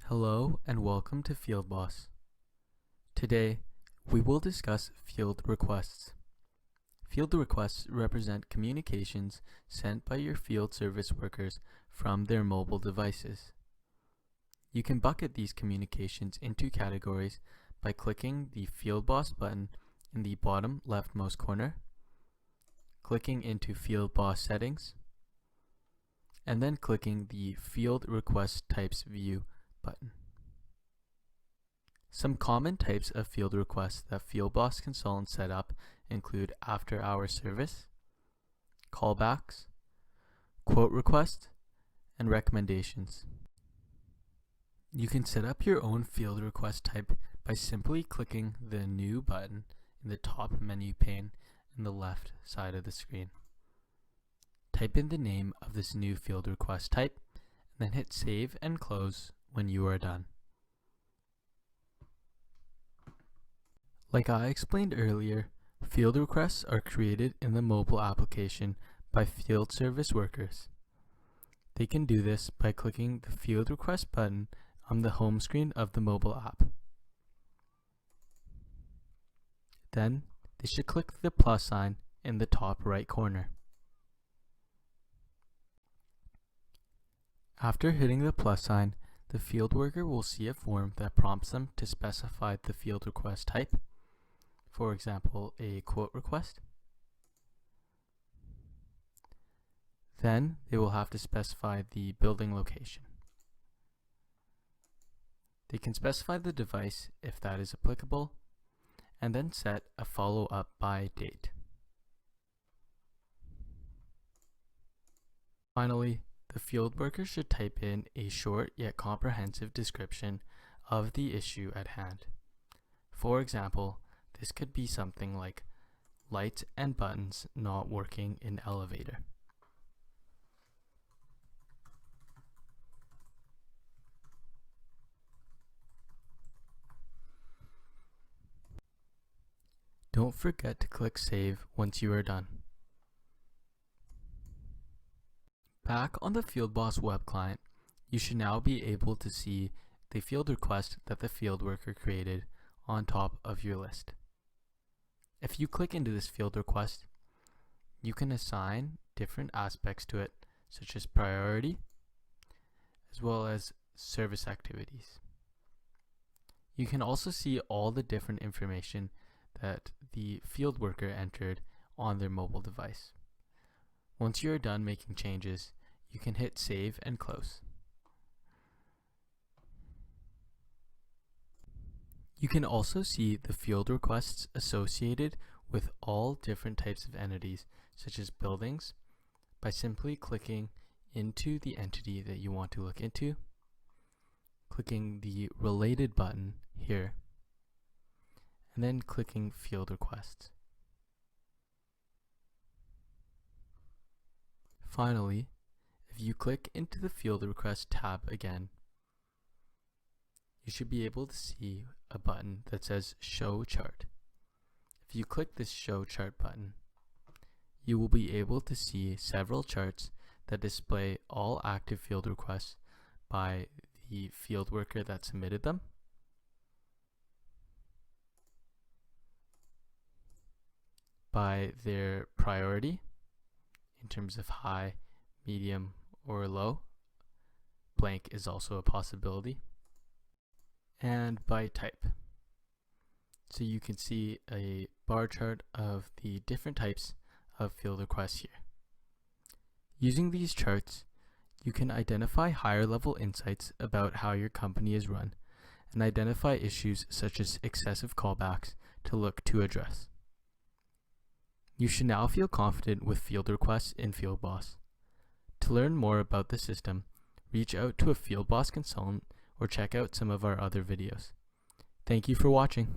Hello and welcome to FieldBoss. Today, we will discuss field requests. Field requests represent communications sent by your field service workers from their mobile devices. You can bucket these communications into categories by clicking the FieldBoss button in the bottom leftmost corner, clicking into FieldBoss settings, and then clicking the Field Request Types View button. Some common types of field requests that FieldBoss consultants set up include after-hours service, callbacks, quote requests, and recommendations. You can set up your own field request type by simply clicking the New button in the top menu pane in the left side of the screen. Type in the name of this new field request type, and then hit Save and Close when you are done. Like I explained earlier, field requests are created in the mobile application by field service workers. They can do this by clicking the Field Request button on the home screen of the mobile app. Then, they should click the plus sign in the top right corner. After hitting the plus sign, the field worker will see a form that prompts them to specify the field request type, for example, a quote request. Then they will have to specify the building location. They can specify the device if that is applicable, and then set a follow-up by date. Finally, the field worker should type in a short yet comprehensive description of the issue at hand. For example, this could be something like lights and buttons not working in elevator. Don't forget to click Save once you are done. Back on the FieldBoss web client, you should now be able to see the field request that the field worker created on top of your list. If you click into this field request, you can assign different aspects to it, such as priority, as well as service activities. You can also see all the different information that the field worker entered on their mobile device. Once you are done making changes, you can hit Save and Close. You can also see the field requests associated with all different types of entities, such as buildings, by simply clicking into the entity that you want to look into, clicking the Related button here, and then clicking Field Requests. Finally, if you click into the Field Request tab again, you should be able to see a button that says Show Chart. If you click this Show Chart button, you will be able to see several charts that display all active field requests by the field worker that submitted them, by their priority in terms of high, medium, or low. Blank is also a possibility. And by type. So you can see a bar chart of the different types of field requests here. Using these charts, you can identify higher level insights about how your company is run and identify issues such as excessive callbacks to look to address. You should now feel confident with field requests in FieldBoss. To learn more about the system, reach out to a FieldBoss consultant or check out some of our other videos. Thank you for watching.